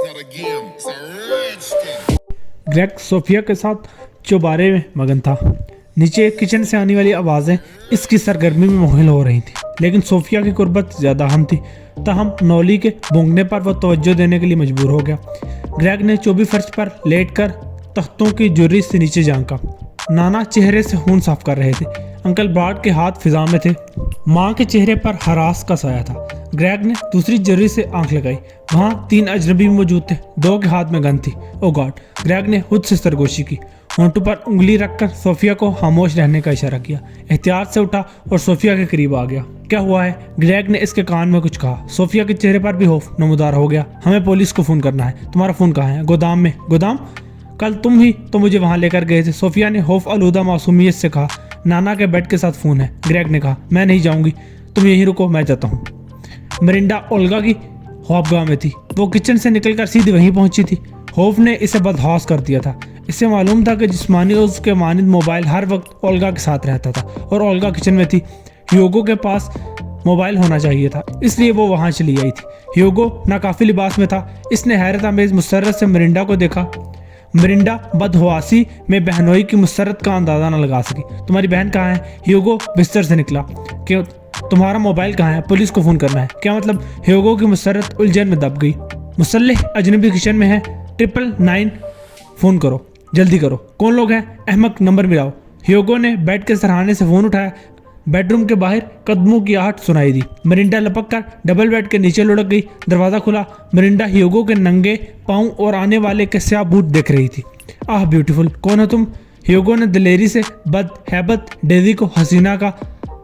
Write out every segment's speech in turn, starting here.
not a game, it's a rich thing. Greg Sophia के साथ चौबारे में मगन था। नीचे किचन से आने वाली आवाज़ें इसकी सरगर्मी में मुहिल हो रही थी, लेकिन सोफिया की कुर्बत ज़्यादा अहम थी। तहम नौली के भोंगने पर वह तवज्जो देने के लिए मजबूर हो गया। ग्रेग ने चौबी फर्श पर लेटकर तख्तों की जुर्री से नीचे झांका। नाना चेहरे से खून साफ कर रहे थे। अंकल ब्राड के हाथ फिजा में थे। माँ के चेहरे पर हरास का साया था। ग्रेग ने दूसरी जुर्री से आंख लगाई। वहाँ 3 अजनबी मौजूद थे। 2 के हाथ में गन थी। ओ गॉड! ग्रेग ने खुद से सरगोशी की। होंठों पर उंगली रखकर सोफिया को खामोश रहने का इशारा किया। एहतियात से उठा और सोफिया के करीब आ गया। क्या हुआ है? ग्रेग ने इसके कान में कुछ कहा। सोफिया के चेहरे पर भी खौफ नमूदार हो गया। हमें पुलिस को फोन करना है। तुम्हारा फोन कहाँ है? गोदाम में। गोदाम? कल तुम ही तो मुझे वहां लेकर गए थे। सोफिया ने खौफ आलूदा मासूमियत से कहा। नाना के बेड के साथ फोन है। ग्रेग ने कहा, मैं नहीं जाऊंगी, तुम यहीं रुको, मैं जाता हूँ। मरिंडा ओल्गा की ख्वाबगाह में थी। वो किचन से निकलकर सीधे वहीं पहुंची थी। खौफ ने इसे बदहौस कर दिया था। इसे मालूम था कि जिस्मानी और उसके मानिंद मोबाइल हर वक्त ओल्गा के साथ रहता था और ओल्गा किचन में थी। ह्यूगो के पास मोबाइल होना चाहिए था, इसलिए वो वहां चली आई थी। ह्यूगो नाकाफी लिबास में था। इसने हैरत आमेज मुसर्रत से मरिंडा को देखा। मरिंडा बदहवासी में बहनोई की मुसरत का अंदाजा न लगा सकी। तुम्हारी बहन कहाँ है? ह्यूगो बिस्तर से निकला। क्यों? तुम्हारा मोबाइल कहाँ है? पुलिस को फोन करना है। क्या मतलब? ह्यूगो की मुसरत उलझन में दब गई। मुसल्लिह अजनबी किचन में है। 999 फोन करो, जल्दी करो। कौन लोग हैं? अहमक, नंबर मिलाओ। ह्यूगो ने बेड के सरहाने से फोन उठाया। बेडरूम के बाहर कदमों की आहट सुनाई दी। मरिंडा लपक कर डबल बेड के नीचे लुढ़क गई। दरवाजा खुला। मरिंडा ह्यूगो के नंगे पांव और आने वाले के स्याह बूट देख रही थी। आह ब्यूटीफुल, कौन हो तुम? ह्यूगो ने दिलेरी से बदहैबत डेजी को हसीना का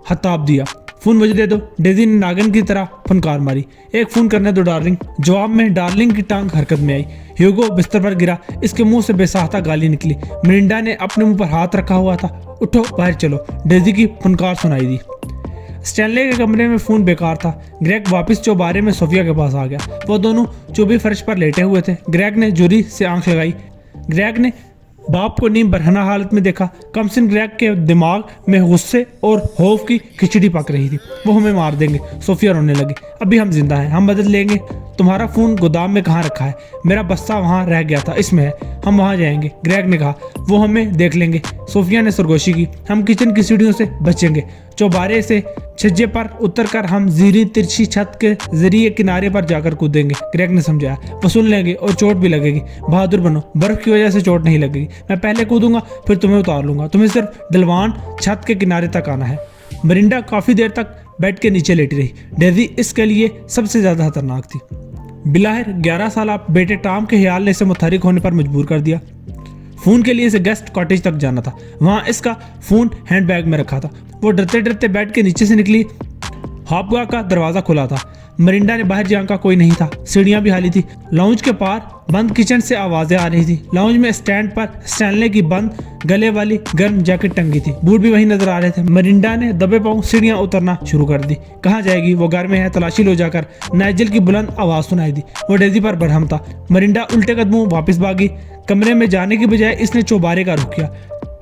खिताब दिया। फोन मुझे दे दो। डेजी ने नागिन की तरह फनकार मारी। एक फोन करने दो डार्लिंग। जवाब में डार्लिंग की टांग हरकत में आई। ह्यूगो बिस्तर पर गिरा। इसके मुंह से बेसाहता गाली निकली। मरिंडा ने अपने मुंह पर हाथ रखा हुआ था। उठो, बाहर चलो। डेजी की फनकार सुनाई दी। स्टैनले के कमरे में फोन बेकार था। ग्रेग वापस चौबारे में सोफिया के पास आ गया। वो दोनों चौबी फर्श पर लेटे हुए थे। ग्रेग ने जुरी से आंख लगाई। ग्रेग ने बाप को नीम बरहना हालत में देखा। कमसिन ग्रेग के दिमाग में गुस्से और खौफ की खिचड़ी पक रही थी। वो हमें मार देंगे। सोफिया रोने लगी। अभी हम जिंदा हैं, हम मदद लेंगे। तुम्हारा फोन गोदाम में कहाँ रखा है? मेरा बस्ता वहाँ रह गया था, इसमें है, हम वहाँ जाएंगे। ग्रेग ने कहा। वो हमें देख लेंगे। सोफिया ने सरगोशी की। हम किचन की सीढ़ियों से बचेंगे। चौबारे से छज्जे पर उतरकर हम जीरी तिरछी छत के जरिए किनारे पर जाकर कूदेंगे। ग्रेग ने समझाया। वसूल लेंगे और चोट भी लगेगी। बहादुर बनो, बर्फ की वजह से चोट नहीं लगेगी। मैं पहले कूदूंगा, फिर तुम्हें उतार लूंगा। तुम्हें सिर्फ डलवान छत के किनारे तक आना है। मरिंडा काफी देर तक बेड के नीचे लेटी रही। डेजी इसके लिए सबसे ज्यादा खतरनाक थी। बिलाहिर 11 साल बेटे टॉम के ख्याल ने इसे मुतहरिक होने पर मजबूर कर दिया। फोन के लिए इसे गेस्ट कॉटेज तक जाना था। वहां इसका फोन हैंडबैग में रखा था। वो डरते डरते बेड के नीचे से निकली। हॉपगाह का दरवाजा खुला था। मरिंडा ने बाहर झांका, कोई नहीं था। सीढ़ियां भी खाली थी। लाउंज के पार बंद किचन से आवाजें आ रही थी। लाउंज में स्टैंड पर स्टैनले की बंद गले वाली गर्म जैकेट टंगी थी। बूट भी वहीं नजर आ रहे थे। मरिंडा ने दबे पांव सीढ़ियां उतरना शुरू कर दी। कहाँ जाएगी? वो घर में है, तलाशी लो जाकर। नाइजल की बुलंद आवाज सुनाई दी। वो डेजी पर बरहम था। मरिंडा उल्टे कदमों वापस भागी। कमरे में जाने की बजाय इसने चौबारे का रुख किया।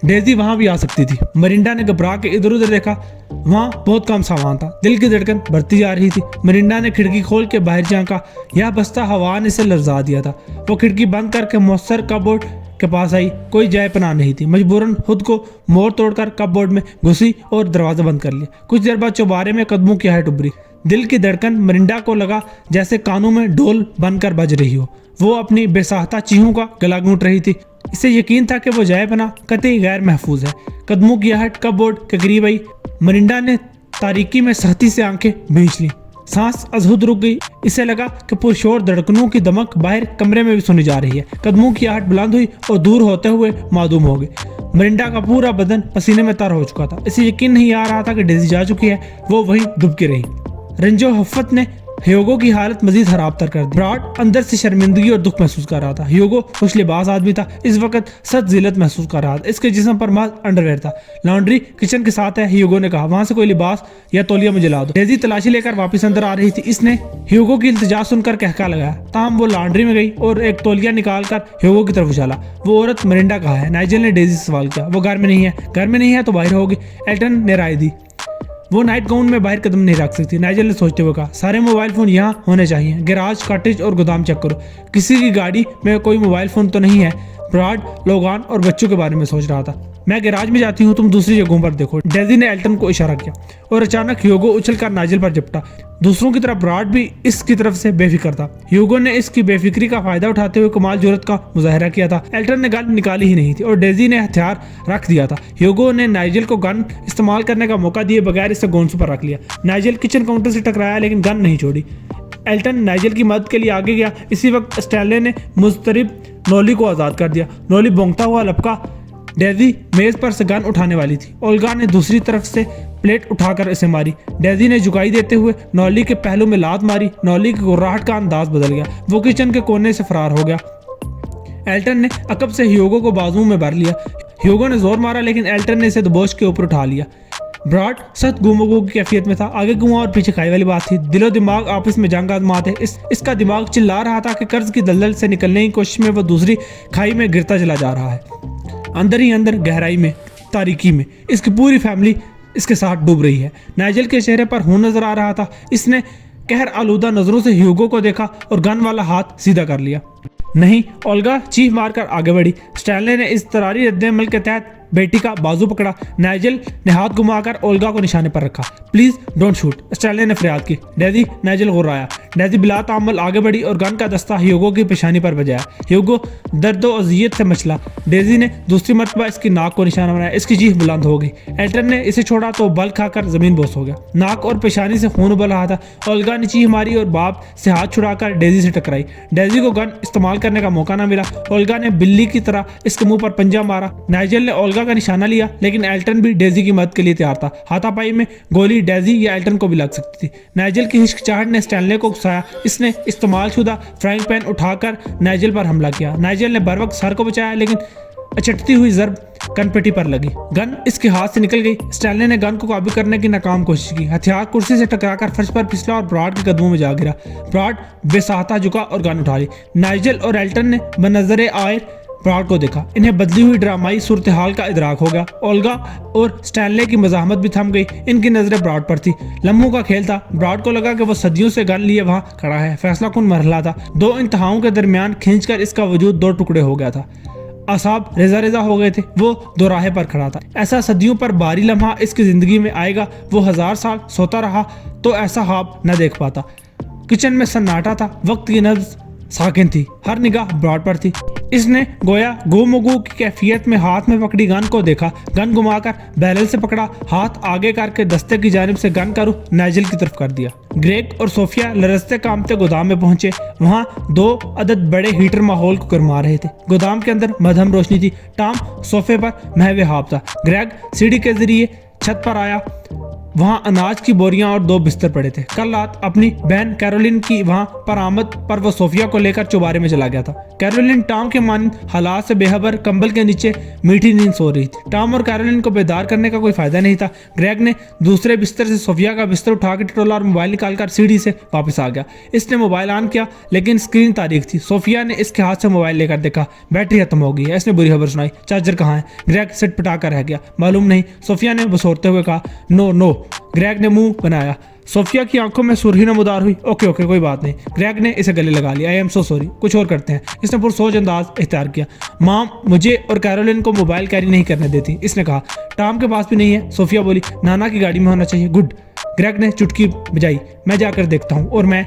डेजी वहां भी आ सकती थी। मरिंडा ने घबरा के इधर उधर देखा। वहां बहुत कम सामान था। दिल की धड़कन बढ़ती जा रही थी। मरिंडा ने खिड़की खोल के बाहर झांका। यह बस्ता हवा ने इसे लर्जा दिया था। वो खिड़की बंद करके मौसर कपबोर्ड के पास आई। कोई जाए पनाह नहीं थी। मजबूरन खुद को मोड़ तोड़कर कपबोर्ड में घुसी और दरवाजा बंद कर लिया। कुछ देर बाद चौबारे में कदमों की आहट उभरी। दिल की धड़कन मरिंडा को लगा जैसे कानों में ढोल बनकर बज रही हो। वो अपनी बेसाहता चीहों का गला घूंट रही थी। इसे यकीन था कि वो जाए बना कतई गैर महफूज है। कदमों की आहट कपबोर्ड के करीब आई। मरिंडा ने तारीकी में सख्ती से आंखें भींच ली। सांस अजहुद रुक गई। इसे लगा कि पुरशोर धड़कनों की दमक बाहर कमरे में भी सुनी जा रही है। कदमों की आहट बुलंद हुई और दूर होते हुए मालूम हो गई। मरिंडा का पूरा बदन पसीने में तर हो चुका था। इसे यकीन नहीं आ रहा था कि डेजी जा चुकी है। वो वहीं डुबकी रही। रंजो हफ्फत ने ह्यूगो की हालत मजीद खराब तर कर दी। ब्राड अंदर से शर्मिंदगी और दुख महसूस कर रहा था। ह्यूगो खुश लिबास आदमी था। इस वक्त सख्त जिल्लत महसूस कर रहा था। इसके जिस्म पर महज अंडरवेयर था। लॉन्ड्री किचन के साथ है। ह्यूगो ने कहा, वहां से कोई लिबास या तौलिया मुझे ला दो। डेजी तलाशी लेकर वापस अंदर आ रही थी। इसने ह्यूगो की इल्तिजा सुनकर कहका लगाया। ताहम वो लॉन्ड्री में गई और एक तौलिया निकाल कर ह्यूगो की तरफ उछाला। वो औरत मरिंडा कहाँ है? नाइजल ने डेजी से सवाल किया। वो घर में नहीं है। घर में नहीं है तो बाहर होगी, एल्टन ने राय दी। वो नाइट गाउन में बाहर कदम नहीं रख सकती। नाइजल ने सोचते हुए कहा, सारे मोबाइल फोन यहाँ होने चाहिए, गैराज, कॉटेज और गोदाम चेक करो, किसी की गाड़ी में कोई मोबाइल फोन तो नहीं है। ब्राड लोगान और बच्चों के बारे में सोच रहा था। मैं गैराज में जाती हूँ, तुम दूसरी जगहों पर देखो। डेजी ने एल्टन को इशारा किया और अचानक ह्यूगो उछलकर नाइजल पर झपटा। दूसरों की तरह ब्राड भी इसकी तरफ से बेफिक्र था। ह्यूगो ने इसकी बेफिक्री का फायदा उठाते हुए कमाल जुर्रत का मुजाहरा किया था। एल्टन ने गन निकाली ही नहीं थी और डेजी ने हथियार रख दिया था। ह्यूगो ने नाइजल को गन इस्तेमाल करने का मौका दिए बगैर इसे गोंस पर रख लिया। नाइजल किचन काउंटर से टकराया लेकिन गन नहीं छोड़ी। एल्टन नाइजल की मदद के लिए आगे गया। इसी वक्त स्टैनले ने मुस्तरिब नोली को आज़ाद कर दिया। नोली बोंगता हुआ लपका। डेजी मेज पर से गन उठाने वाली थी। ओल्गा ने दूसरी तरफ से प्लेट उठाकर इसे मारी। डेजी ने झुकाई देते हुए नौली के पहलू में लात मारी। नौली की गुर्राहट का अंदाज बदल गया। वो किचन के कोने से फरार हो गया। एल्टन ने अकब से ह्यूगो को बाजू में भर लिया। ह्यूगो ने जोर मारा लेकिन एल्टन ने इसे दबोच के ऊपर उठा लिया। ब्राड सख्त गुमगु की कैफियत में था। आगे कुआं और पीछे खाई वाली बात थी। दिलो दिमाग आपस में जंग आजमाते। इसका दिमाग चिल्ला रहा था कि कर्ज की दलदल से निकलने की कोशिश में वो दूसरी खाई में गिरता चला जा रहा है। अंदर ही अंदर गहराई में, तारीकी में इसकी पूरी फैमिली इसके साथ डूब रही है। नाइजल के चेहरे पर खून नजर आ रहा था। इसने कहर आलूदा नजरों से ह्यूगो को देखा और गन वाला हाथ सीधा कर लिया। नहीं, ओल्गा चीख मारकर आगे बढ़ी। स्टैनले ने इस तरारी रद्द-ए-अमल के तहत बेटी का बाजू पकड़ा। नाइजल ने हाथ घुमाकर ओल्गा को निशाने पर रखा। प्लीज डोंट शूट, स्टैनले ने फरियाद की। Daisy, Nigel गुर्राया। डेजी बिला ताअम्मुल आगे बढ़ी और गन का दस्ता ह्यूगो की पेशानी पर बजाया। ह्यूगो दर्द और अज़ियत से मचला। डेजी ने दूसरी मरतबा इसकी नाक को निशाना बनाया। इसकी चीख बुलंद हो गई। एल्टन ने इसे छोड़ा तो बल खाकर जमीन बोस हो गया। नाक और पेशानी से खून उबल रहा था। ओल्गा ने चीख मारी और बाप से हाथ छुड़ाकर डेजी से टकराई। डेजी को गन इस्तेमाल करने का मौका न मिला। ओल्गा ने बिल्ली की तरह इसके मुंह पर पंजा मारा। नाइजल ने ओल्गा का निशाना लिया लेकिन एल्टन भी डेजी की मदद के लिए तैयार था। हाथापाई में गोली डेजी या एल्टन को भी लग सकती थी। नाइजल की हिचकिचाहट ने स्टैनले को उकसाया। इसने इस्तेमाल शुदा फ्राइंग पैन उठाकर नाइजल पर हमला किया। नाइजल ने बर वक्त सर को बचाया लेकिन अचटती हुई जर्ब कनपेटी पर लगी। गन इसके हाथ से निकल गई। स्टैनले ने गन को काबू करने की नाकाम कोशिश की। हथियार कुर्सी से टकराकर फर्श पर फिसला और ब्राड के कदमों में जा गिरा। ब्राड बेसाहता झुका और गन उठा ली। नाइजल और एल्टन ने बनज़रे आए ब्राड को देखा। इन्हें बदली हुई ड्रामाई सूरत हाल का इदराक हो गया। ओल्गा और स्टैनले की मज़ाहमत भी थम गई। इनकी नजरें ब्राड पर थी। लम्हों का खेल था। ब्राड को लगा कि वो सदियों से गन लिए वहां खड़ा है। फैसला कुन मरहला था। दो इंतहाओं के दरमियान खींचकर इसका वजूद दो टुकड़े हो गया था। असाब रेजा रेजा हो गए थे। वो दो राहे पर खड़ा था। ऐसा सदियों पर भारी लम्हा इसकी जिंदगी में आएगा। वो 1000 साल सोता रहा तो ऐसा ख्वाब न देख पाता। किचन में सन्नाटा था। वक्त की नब्ज साकिन थी। हर निगाह ब्राड पर थी। इसने गोया गुमगु की कैफियत में हाथ में पकड़ी गन को देखा। गन घुमाकर बैरल से पकड़ा। हाथ आगे करके दस्ते की जानिब से गन का रुख नाइजल की तरफ कर दिया। ग्रेग और सोफिया लरजते कामते गोदाम में पहुंचे। वहां 2 अदद बड़े हीटर माहौल को गरमा रहे थे। गोदाम के अंदर मध्यम रोशनी थी। टॉम सोफे पर महवे हाफ था। ग्रेग सीढ़ी के जरिए छत पर आया। वहां अनाज की बोरियां और 2 बिस्तर पड़े थे। कल रात अपनी बहन कैरोलिन की वहां पर आमद पर वो सोफिया को लेकर चौबारे में चला गया था। कैरोलिन टॉम के मान हालात से बेखबर कंबल के नीचे मीठी नींद सो रही थी। टॉम और कैरोलिन को बेदार करने का कोई फायदा नहीं था। ग्रेग ने दूसरे बिस्तर से सोफिया का बिस्तर उठा के टटोला और मोबाइल निकालकर सीढ़ी से वापस आ गया। इसने मोबाइल ऑन किया लेकिन स्क्रीन तारीख थी। सोफिया ने इसके हाथ से मोबाइल लेकर देखा। बैटरी खत्म हो गई है। इसने बुरी खबर सुनाई। चार्जर कहाँ है? ग्रेग सिट पिटा कर रह गया। मालूम नहीं, सोफिया ने बसोरते हुए कहा। No no. ग्रेग ने मुंह बनाया। सोफिया की आंखों में सुरही नमदार हुई। ओके ओके कोई बात नहीं। ग्रेग ने इसे गले लगा लिया। आई एम सो सॉरी, कुछ और करते हैं। इसने पुरसोच अंदाज इख्तियार किया। माम मुझे और कैरोलिन को मोबाइल कैरी नहीं करने देती, इसने कहा। टॉम के पास भी नहीं है। सोफिया बोली। नाना की गाड़ी में होना चाहिए। गुड। ग्रेग ने चुटकी बजाई। मैं जाकर देखता हूँ। और मैं,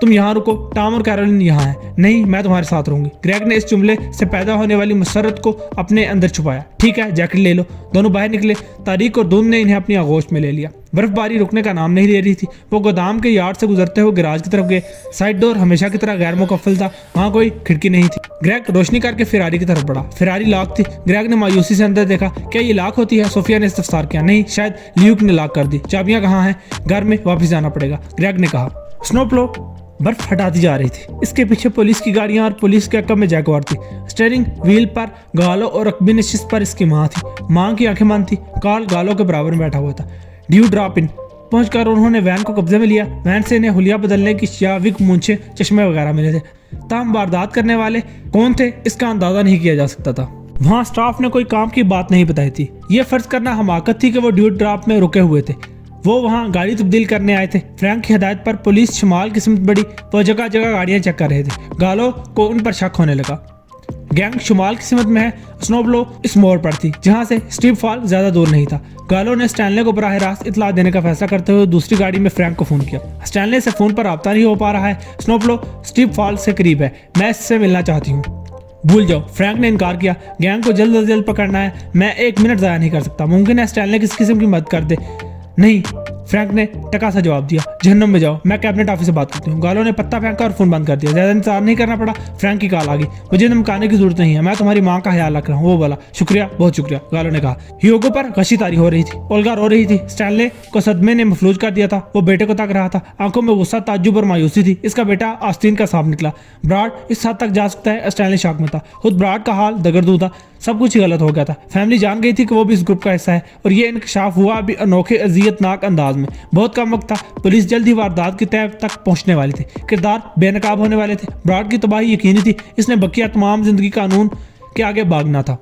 तुम यहाँ रुको। टॉम और कैरोलिन यहाँ हैं। नहीं, मैं तुम्हारे साथ रहूंगी। ग्रेग ने इस जुमले से पैदा होने वाली मसरत को अपने अंदर छुपाया। ठीक है, जैकेट ले लो। दोनों बाहर निकले। तारीक और धुंध ने इन्हें अपनी आगोश में ले लिया। बर्फबारी रुकने का नाम नहीं ले रही थी। वो गोदाम के यार्ड से गुजरते हुए गैराज की तरफ गए। साइड डोर हमेशा की तरह गैर मुकफ्फल था। वहाँ कोई खिड़की नहीं थी। ग्रेग रोशनी करके फेरारी की तरफ बढ़ा। फेरारी लॉक थी। ग्रेग ने मायूसी से अंदर देखा। क्या ये लॉक होती है? सोफिया ने इस्तफसार किया। नहीं, शायद ल्यूक ने लॉक कर दी। चाबियां कहाँ हैं? घर में वापस जाना पड़ेगा, ग्रेग ने कहा। स्नोप्लो बर्फ हटाती जा रही थी। इसके पीछे पुलिस की गाड़ियां और पुलिस के अक्कम में जैगवार थी। स्टीयरिंग व्हील पर गालो और रकबी नशिस्त पर इसकी माँ थी। माँ की आंखें बंद थी। कार्ल गालो के बराबर में बैठा हुआ था। ड्यू ड्रॉप इन पहुंचकर उन्होंने वैन को कब्जे में लिया। वैन से इन्हें हुलिया बदलने की विग, मूंछे, चश्मे वगैरह मिले थे। ताम वारदात करने वाले कौन थे इसका अंदाजा नहीं किया जा सकता था। वहाँ स्टाफ ने कोई काम की बात नहीं बताई थी। ये फर्ज करना हमाकत थी कि वो ड्यू ड्रॉप में रुके हुए थे। वो वहाँ गाड़ी तब्दील करने आए थे। फ्रैंक की हिदायत पर पुलिस शुमाल की सिमत बढ़ी, वो जगह जगह गाड़ियां चेक कर रहे थे। गालो को उन पर शक होने लगा। गैंग शुमाल की सिमत में है, स्नोब्लो इस मोड़ पर थी जहां से स्टीप फॉल ज्यादा दूर नहीं था। गालो ने स्टैनले को बराह रास्त इतला देने का फैसला करते हुए दूसरी गाड़ी में फ्रैंक को फोन किया। स्टैनले से फोन पर राब्ता नहीं हो पा रहा है। स्नोब्लो स्टीप फॉल से करीब है, मैं इससे मिलना चाहती हूँ। भूल जाओ, फ्रैंक ने इनकार किया। गैंग को जल्द से जल्द पकड़ना है, मैं 1 मिनट ज़ाया नहीं कर सकता। मुमकिन है स्टैनले किसी किस्म की मदद कर दे। नहीं, फ्रैंक ने टका सा जवाब दिया। जहन्नुम में जाओ, मैं कैबिनेट ऑफिस से बात करती हूँ। गालो ने पत्ता फेंका और फोन बंद कर दिया। ज्यादा इंतजार नहीं करना पड़ा, फ्रैंक की कॉल आ गई। मुझे धमकाने की जरूरत नहीं है, मैं तुम्हारी माँ का ख्याल रख रहा हूँ। वो बोला, शुक्रिया, बहुत शुक्रिया, गालो ने कहा। ह्यूगो पर गशी तारी हो रही थी, ओल्गा रो रही थी। स्टैनले को सदमे ने मफलूज कर दिया था। वो बेटे को तक रहा था, आंखों में गुस्सा, ताज्जुब और मायूसी थी। इसका बेटा आस्तीन का सांप निकला। ब्राड इस हद तक जा सकता है, स्टैनले शॉक में था। खुद ब्राड का हाल दगरदू था, सब कुछ ही गलत हो गया था। फैमिली जान गई थी कि वो भी इस ग्रुप का हिस्सा है और ये इंकशाफ हुआ भी अनोखे अजियतनाक अंदाज में। बहुत कम वक्त था, पुलिस जल्द ही वारदात की तह तक पहुंचने वाली थी। किरदार बेनकाब होने वाले थे। ब्राड की तबाही यकीनी थी, इसने बकिया तमाम जिंदगी कानून के आगे भागना था।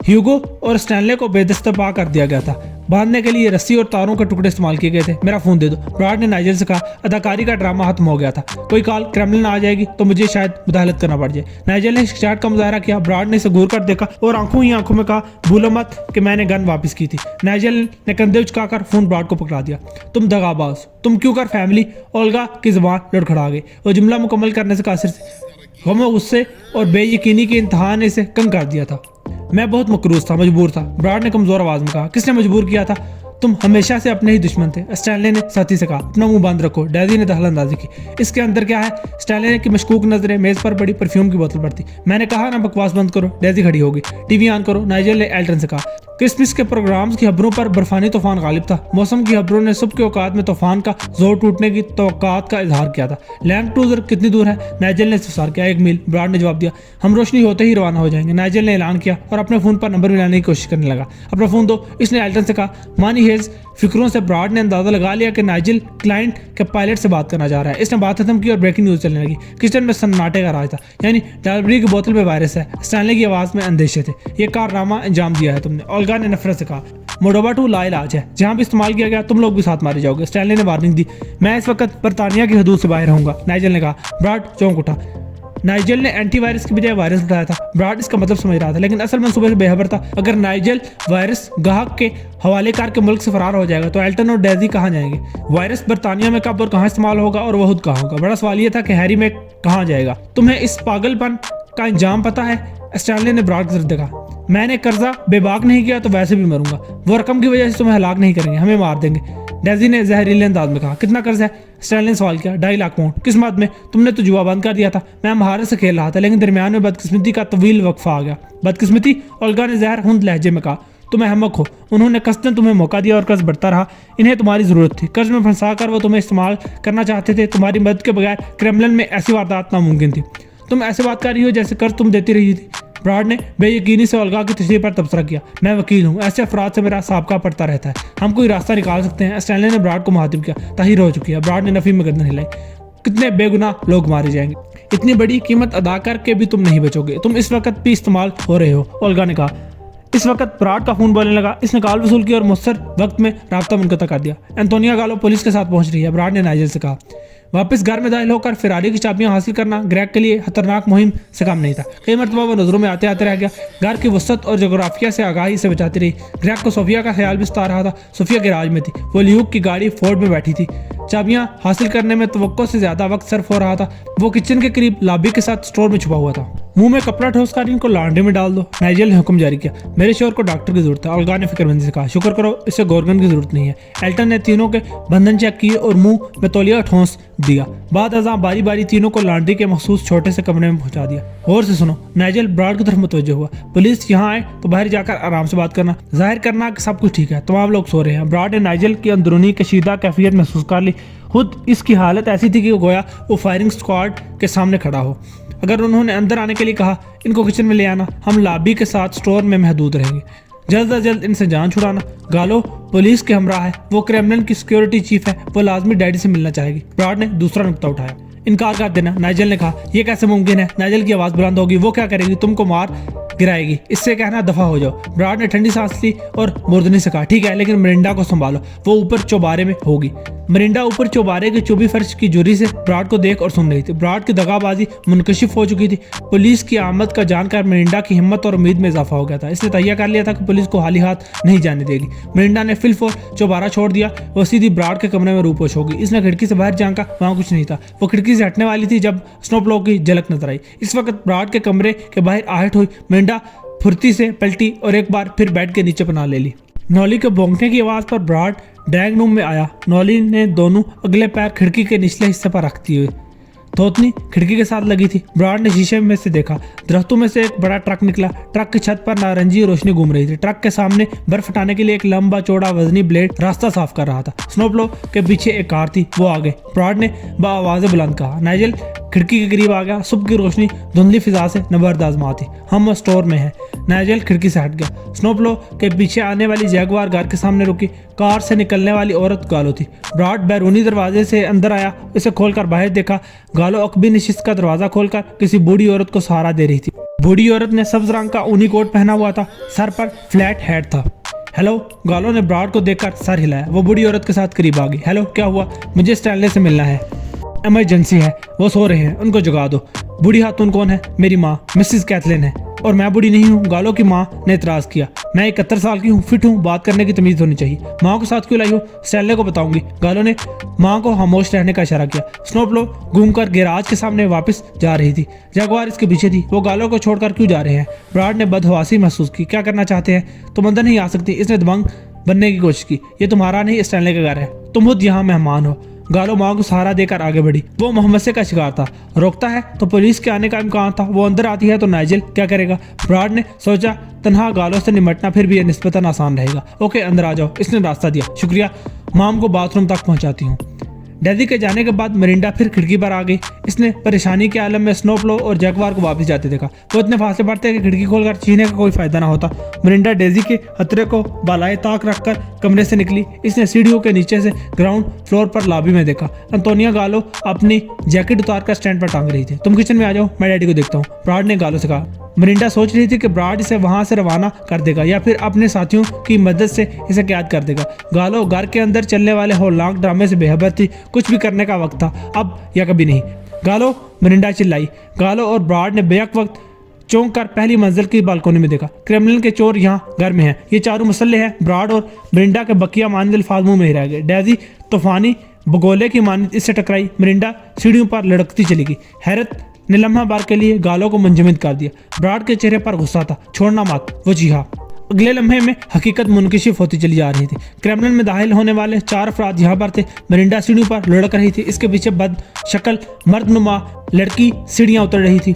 ह्यूगो और स्टैनले को बेदस्तपा कर दिया गया था। बांधने के लिए रस्सी और तारों के टुकड़े इस्तेमाल किए गए थे। मेरा फोन दे दो, ब्राड ने नाइजल से कहा। अदाकारी का ड्रामा खत्म हो गया था। कोई कॉल क्रेमलिन आ जाएगी तो मुझे शायद मुदाखलत करना पड़ जाए। नाइजल ने शिकायत का मुजाहरा किया। ब्राड ने इसे घूर कर देखा और आंखों ही आंखों में कहा, भूलो मत कि मैंने गन वापस की थी। नाइजल ने कंधे उचकाकर फोन ब्राड को पकड़ा दिया। तुम दगाबाज, तुम क्यों कर फैमिली? ओल्गा की जुबान लड़खड़ा गई। वो जुमला मुकम्मल करने से कासिर थे। गम, गुस्से और बेयकीनी के इंतहा ने इसे कंग कर दिया था। मैं बहुत मकरूज था, मजबूर था, ब्राड ने कमजोर आवाज में कहा। किसने मजबूर किया था? तुम हमेशा से अपने ही दुश्मन थे, स्टैनले ने साथी से कहा। अपना मुंह बंद रखो, डेजी ने दखल अंदाजी की। इसके अंदर क्या है? स्टैनले की मशकूक नजरें मेज पर पड़ी परफ्यूम की बोतल पर थी। मैंने कहा ना बकवास बंद करो। डेजी खड़ी होगी। टीवी ऑन करो, नाइजल ने एल्टन से कहा। क्रिसमस के प्रोग्राम्स की खबरों पर बर्फानी तूफान गालिब था। मौसम की खबरों ने सुबह के औकात में तूफान का जोर टूटने की तवक्कात का इजहार किया था। लैंग क्रूजर कितनी दूर है? नाइजल ने इस्तफसार किया। 1 मील, ब्राड ने जवाब दिया। हम रोशनी होते ही रवाना हो जाएंगे, नाइजल ने ऐलान किया और अपने फोन पर नंबर मिलाने की कोशिश करने लगा। अपना फोन दो, इसने एल्टन से कहा। मानी हेज फिक्रों से ब्राड ने अंदाजा लगा लिया कि नाइजल क्लाइंट के पायलट से बात करना चाह रहा है। इसने बात खत्म की और ब्रेकिंग न्यूज चलने लगी। किचन में सन्नाटे का राज था, यानी डालबरी की बोतल में वायरस है। स्टैनले की आवाज में अंदेशे थे। ये कारनामा अंजाम दिया है तुमने, ओल्गा ने नफरत से कहा। मोडोबा 2 लाइलाज है, जहां भी इस्तेमाल किया गया तुम लोग भी साथ मारे जाओगे, स्टैनले ने वार्निंग दी। मैं इस वक्त बरतानिया की हदूद से बाहर रहूंगा, नाइजल ने कहा। ब्राड चौंक उठा। नाइजल ने एंटीवायरस की बजाय वायरस बताया था। ब्राड इसका मतलब समझ रहा था, लेकिन असल मंसूबे से बेखबर था। अगर नाइजल वायरस गाहक के हवाले कार के मुल्क से फरार हो जाएगा तो एल्टन और डेजी कहाँ जाएंगे? वायरस बरतानिया में कब और कहाँ इस्तेमाल होगा और वह खुद कहाँ होगा? बड़ा सवाल यह था कि हैरी में कहाँ जाएगा। तुम्हें इस पागलपन का अंजाम पता है? स्टैनले ने ब्राड की तरफ देखा। मैंने कर्जा बेबाक नहीं किया तो वैसे भी मरूंगा। वो रकम की वजह से तुम्हें हलाक नहीं करेंगे, हमें मार देंगे, डेजी ने जहरीले अंदाज में कहा। कितना कर्ज है? स्टैनले ने सवाल किया। 2.5 लाख पाउंड। किस मद में? तुमने तो जुआ बंद कर दिया था। मैं महारत से खेल रहा था, लेकिन दरमियान में बदकिस्मती का तवील वक्फा आ गया। बदकिस्मती? ओल्गा ने जहर हुंद लहजे में कहा। तुम अहमक हो, उन्होंने कसदन तुम्हें मौका दिया और कर्ज बढ़ता रहा। इन्हें तुम्हारी जरूरत थी, कर्ज में फंसा कर वो तुम्हें इस्तेमाल करना चाहते थे। तुम्हारी मदद के बगैर क्रेमलिन में ऐसी वारदात नामुमकिन थी। तुम ऐसे बात कर रही हो जैसे कर्ज तुम देती रही थी। ब्राड ने बेयकीनी से ओल्गा की तशरीह पर तबसरा किया। मैं वकील हूँ, ऐसे अफराद से मेरा साबका पड़ता रहता है, हम कोई रास्ता निकाल सकते हैं। स्टैनले ने ब्राड को मुखातिब किया। ताहिर हो चुकी है, ब्राड ने नफी में गर्दन हिलाई। कितने बेगुनाह लोग मारे जाएंगे, इतनी बड़ी कीमत अदा करके भी तुम नहीं बचोगे। तुम इस वक्त भी इस्तेमाल हो रहे हो, ओल्गा ने कहा। इस वक्त ब्राड का फोन बोलने लगा। इसने कॉल वसूल की और मुस्तर वक्त में राब्ता मुनक़ता कर दिया। एंटोनिया गालो पुलिस के साथ पहुंच रही है, ब्राड ने नाइजल से कहा। वापस घर में दाखिल होकर फेरारी की चाबियां हासिल करना ग्रेग के लिए खतरनाक मुहिम से कम नहीं था। कई मरतबा वो नजरों में आते आते रह गया। घर की वसत और जोग्राफिया से आगाही से बचाती रही। ग्रेग को सोफिया का ख्याल भी सता रहा था। सोफिया गैराज में थी, वो ल्यूक की गाड़ी फोर्ड में बैठी थी। चाबियां हासिल करने में तवक्को से ज्यादा वक्त सर्फ हो रहा था। वो किचन के करीब लॉबी के साथ स्टोर में छुपा हुआ था। मुंह में कपड़ा ठोसकर इनको लॉन्ड्री में डाल दो, नाइजल ने हुक्म जारी किया। मेरे शोर को डॉक्टर की जरूरत है, ओल्गा ने फिक्रमंदी से कहा। शुक्र करो इसे गोरगन की जरूरत नहीं है। एल्टन ने तीनों के बंधन चेक किए और मुंह में तौलिया ठोंस दिया। बाद अज़ां बारी बारी तीनों को लॉन्ड्री के मखसूस छोटे से कमरे में पहुंचा दिया। और से सुनो, नाइजल ब्राड की तरफ मुतवज्जो हुआ। पुलिस यहाँ आए तो बाहर जाकर आराम से बात करना, जाहिर करना कि सब कुछ ठीक है। तमाम लोग सो रहे हैं। ब्राड ने नाइजल की अंदरूनी कशीदा कैफियत महसूस कर ली। खुद इसकी हालत ऐसी थी कि गोया वो फायरिंग स्क्वाड के सामने खड़ा हो। अगर उन्होंने अंदर आने के लिए कहा, इनको किचन में ले आना, हम लॉबी के साथ स्टोर में महदूद रहेंगे। जल्द अज जल्द इनसे जान छुड़ाना। गालो पुलिस के हमरा है, वो क्रेमलिन की सिक्योरिटी चीफ है, वो लाजमी डैडी से मिलना चाहेगी। ब्राड ने दूसरा नुक्ता उठाया। इनकार कर देना। नाइजल ने कहा, यह कैसे मुमकिन है? नाइजल की आवाज़ बुलंद होगी। वो क्या करेगी? तुमको मार गिराएगी। इससे कहना दफा हो जाओ। ब्राड ने ठंडी सांस ली और मुर्दनी से कहा, ठीक है, लेकिन मरिंडा को संभालो, वो ऊपर चौबारे में होगी। मरिंडा ऊपर चौबारे के चौबी फर्श की जुरी से ब्राड को देख और सुन रही थी। ब्राड की दगाबाजी मुनकशिफ हो चुकी थी। पुलिस की आमद का जानकर मरिंडा की हिम्मत और उम्मीद में इजाफा हो गया था। इसने तैयार कर लिया था कि पुलिस को हाली हाथ नहीं जाने देगी। मरिंडा ने फिलफौर चौबारा छोड़ दिया। वो सीधी ब्राड के कमरे में रूपोश होगी। इसने खिड़की से बाहर झांका, वहाँ कुछ नहीं था। वो खिड़की से हटने वाली थी जब स्नोप्लो की झलक नजर आई। इस वक्त ब्राड के कमरे के बाहर आहट हुई। मरिंडा फुर्ती से पलटी और एक बार फिर बेड के नीचे पनाह ले ली। नॉली के भौंकने की आवाज़ पर ब्राड ड्राइंग रूम में आया। नॉली ने दोनों अगले पैर खिड़की के निचले हिस्से पर रखती हुई थोतनी खिड़की के साथ लगी थी। ब्राड ने शीशे में से देखा। दरख्तों में से एक बड़ा ट्रक निकला। ट्रक की छत पर नारंगी रोशनी घूम रही थी। ट्रक के सामने बर्फ हटाने के लिए एक लंबा चौड़ा वजनी ब्लेड रास्ता साफ कर रहा था। स्नोप्लो के पीछे एक कार थी, वो आगे। ब्राड ने बाआवाज़ बुलंद कहा। नाइजल खिड़की के करीब आ गया। सुबह की रोशनी धुंधली फिजा से नबरदाज थी। हम स्टोर में हैं। नाइजल खिड़की से हट गया। स्नोप्लो के पीछे आने वाली जैगवार घर के सामने रुकी। कार से निकलने वाली औरत गालो थी। ब्राड बैरूनी दरवाजे से अंदर आया। इसे खोलकर बाहर देखा। गालो अकबी नशिस्त का दरवाजा खोलकर किसी बूढ़ी औरत को सहारा दे रही थी। बूढ़ी औरत ने सब्ज रंग का ऊनी कोट पहना हुआ था। सर पर फ्लैट हेड था। हेलो, गालो ने ब्राड को देखकर सर हिलाया। वो बूढ़ी औरत के साथ करीब आ गई। हेलो, क्या हुआ? मुझे स्टैनले से मिलना है। इमरजेंसी है, वो सो रहे हैं, उनको जगा दो। बूढ़ी खातून कौन है? मेरी माँ मिसिस कैथलिन है। और मैं बूढ़ी नहीं हूँ, गालो की माँ ने एतराज़ किया। मैं 71 साल की हूँ, फिट हूँ, बात करने की तमीज़ होनी चाहिए। माँ को साथ क्यों लाई हो? स्टैनले को बताऊंगी। गालो ने माँ को खामोश रहने का इशारा किया। स्नोप्लो घूमकर गैराज के सामने वापस जा रही थी। जगवार इसके पीछे थी। वो गालो को छोड़कर क्यों जा रहे हैं? ब्राड ने बदहवासी महसूस की। क्या करना चाहते हैं? तुम अंदर नहीं आ सकती। इसने दबंग बनने की कोशिश की। ये तुम्हारा नहीं, स्टैनले का घर है। तुम खुद यहाँ मेहमान हो। गालो माँ को सहारा देकर आगे बढ़ी। वो मोहम्मद का शिकार था। रोकता है तो पुलिस के आने का इम्कान था। वो अंदर आती है तो नाइजल क्या करेगा? ब्राड ने सोचा, तन्हा गालों से निमटना फिर भी निस्बतन आसान रहेगा। ओके, अंदर आ जाओ। इसने रास्ता दिया। शुक्रिया, माम को बाथरूम तक पहुंचाती हूँ। डेजी के जाने के बाद मरिंडा फिर खिड़की पर आ गई। इसने परेशानी के आलम में स्नोप्लो और जैगवार को वापस जाते देखा। वो इतने फासले बढ़ते कि खिड़की खोलकर छीने का कोई फायदा ना होता। मरिंडा डेजी के खतरे को बालाए ताक रखकर कमरे से निकली। इसने सीढ़ियों के नीचे से ग्राउंड फ्लोर पर लॉबी में देखा। अंतोनिया गालो अपनी जैकेट उतारकर स्टैंड पर टांग रही थी। तुम किचन में आ जाओ, मैं डैडी को देखता हूँ, ब्राड ने गालो से कहा। मरिंडा सोच रही थी कि ब्राड इसे वहां से रवाना कर देगा या फिर अपने साथियों की मदद से इसे कैद कर देगा। गालो घर के अंदर चलने वाले होलनाक ड्रामे से बेखबर थी। कुछ भी करने का वक्त था, अब या कभी नहीं। गालो, मरिंडा चिल्लाई। गालो और ब्राड ने बेहक वक्त चौंक कर पहली मंजिल की बालकोनी में देखा। क्रेमलिन के चोर यहाँ घर में हैं। ये चारों मुसल्ले हैं। ब्राड और मरिंडा के बकिया मानद अल्फाज मुंह में ही रह गए। डेजी तूफानी बगोले की मानद इससे टकराई। मरिंडा सीढ़ियों पर लड़कती चली गई। हैरत ने लम्हा बार के लिए गालों को मुंजमद कर दिया। ब्राड के चेहरे पर गुस्सा था। छोड़ना मत। वो जी हाँ। अगले लम्हे में हकीकत मुनकशिफ होती चली जा रही थी। क्रेमलिन में दाखिल होने वाले 4 अफराद यहाँ पर थे। मरिंडा सीढ़ियों पर लुढ़क रही थी। इसके पीछे बद शक्ल मर्दनुमा लड़की सीढ़ियाँ उतर रही थी।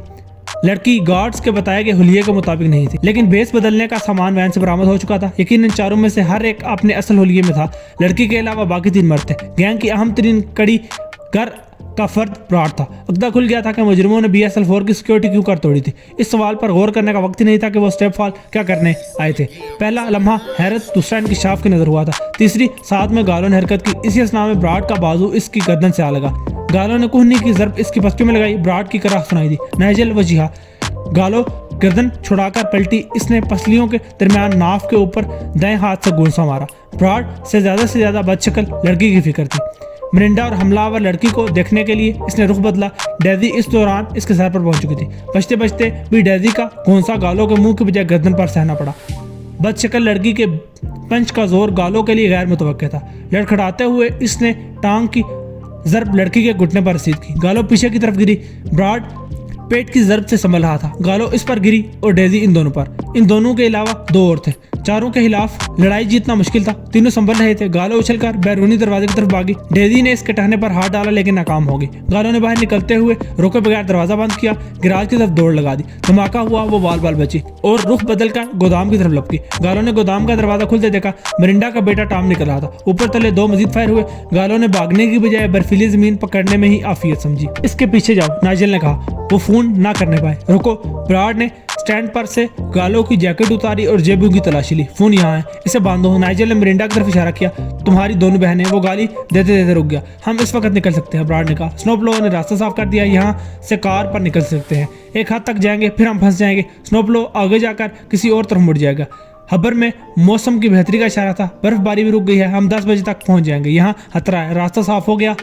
लड़की गार्ड्स के बताए गए हुलिये के मुताबिक नहीं थी, लेकिन भेस बदलने का सामान वैन से बरामद हो चुका था। यकीनन चारों में से हर एक अपने असल हुलिये में था। लड़की के अलावा बाकी 3 मर्द थे। गैंग की अहम तरीन कड़ी घर का फर्द ब्राड था। अकदा खुल गया था कि मुजरिमों ने BSL-4 की सिक्योरिटी क्यों कर तोड़ी थी। इस सवाल पर गौर करने का वक्त ही नहीं था कि वो स्टेप फॉल क्या करने आए थे। पहला लम्हा हैरत, दूसरा इनकी शाफ की नजर हुआ था, तीसरी साथ में गालों ने हरकत की। इसी असना में ब्राड का बाजू इसकी गर्दन से आ लगा। गालों ने कुहनी की जरब इसकी पसलियों में लगाई। ब्राड की कराह सुनाई दी। नाइजल वजीहा। गालो गर्दन छुड़ाकर पलटी। इसने पसलियों के दरमियान नाफ के ऊपर दाएं हाथ से गूंसा मारा। ब्राड से ज्यादा बदशक्ल लड़की की फिक्र थी। मरिंडा और हमलावर लड़की को देखने के लिए इसने रुख बदला। डेजी इस दौरान इसके सर पर पहुंच चुकी थी। बचते बचते भी डेजी का घोंसा गालों के मुंह के बजाय गर्दन पर सहना पड़ा। बदशक्ल लड़की के पंच का जोर गालों के लिए गैर मुतवक्किल था। लड़खड़ाते हुए इसने टांग की जरब लड़की के घुटने पर रसीद की। गालो पीछे की तरफ गिरी। ब्राड पेट की जरब से संभल रहा था। गालो इस पर गिरी और डेजी इन दोनों पर। इन दोनों के अलावा 2 और थे। चारों के खिलाफ लड़ाई जीतना मुश्किल था। तीनों संभल रहे थे। गालो उछलकर बैरूनी दरवाजे की तरफ भागी। डेजी ने इसके टहने पर हाथ डाला लेकिन नाकाम हो गई। गालो ने बाहर निकलते हुए रोके बगैर दरवाजा बंद किया। गैराज की तरफ दौड़ लगा दी। धमाका हुआ। वो बाल बची और रुख बदलकर गोदाम की तरफ लपकी। गालो ने गोदाम का दरवाजा खुलते देखा। मरिंडा का बेटा टॉम निकल रहा था। ऊपर तले 2 मजीद फायर हुए। गालो ने भागने की बजाय बर्फीली जमीन पकड़ने में ही आफियत समझी। इसके पीछे जाओ, नाइजल ने कहा। वो फोन ना करने पाए। रुको, ब्राड ने स्टैंड पर से गालो की जैकेट उतारी और जेबों की तलाशी ली। फोन यहाँ है, इसे बांधो। नाइजेल ने मिरिंडा की तरफ इशारा किया। तुम्हारी दोनों बहनें। वो गाली देते देते रुक गया। हम इस वक्त निकल सकते हैं, ब्राड ने कहा। स्नोप्लो ने रास्ता साफ कर दिया। यहाँ से कार पर निकल सकते हैं, एक हद तक जाएंगे फिर हम फंस जाएंगे। स्नोप्लो आगे जाकर किसी और तरफ मुड़ जाएगा। खबर में मौसम की बेहतरी का इशारा था। बर्फबारी भी रुक गई है, हम 10 बजे तक पहुंच जाएंगे। यहाँ खतरा है, रास्ता साफ हो गया।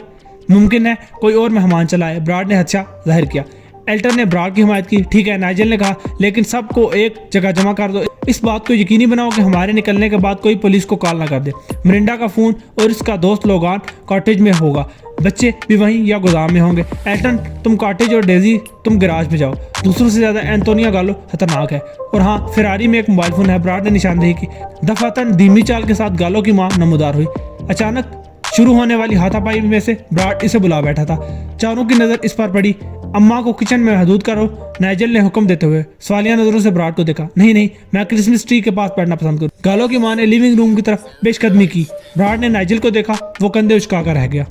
मुमकिन है कोई और मेहमान चला है, ब्राड ने अच्छा जाहिर किया। एल्टन ने ब्राड की हिमायत की। ठीक है, नाइजेल ने कहा, लेकिन सबको एक जगह जमा कर दो। इस बात को यकीनी बनाओ कि हमारे निकलने के बाद कोई पुलिस को कॉल ना कर दे। मिरिंडा का फोन और इसका दोस्त लोगान कॉटेज में होगा, बच्चे भी वहीं या गोदाम में होंगे। एल्टन तुम कॉटेज और डेजी तुम गैराज में जाओ। दूसरों से ज्यादा एंटोनिया गालो खतरनाक है। और हाँ, फेरारी में एक मोबाइल फोन है, ब्राड ने निशानदेही की। दफातन धीमी चाल के साथ गालो की मां नमूदार हुई। अचानक शुरू होने वाली हाथापाई में से ब्राड इसे बुला बैठा था। चारों की नजर इस पर पड़ी। अम्मा को किचन में महदूद करो, नाइजेल ने हुक्म देते हुए सवालिया नजरों से ब्राड को देखा। नहीं, मैं क्रिसमस ट्री के पास बैठना पसंद करूं। गालो की मां ने लिविंग रूम की तरफ पेशकदमी की। ब्राड ने नाइजेल को देखा, वो कंधे उचका कर रह गया।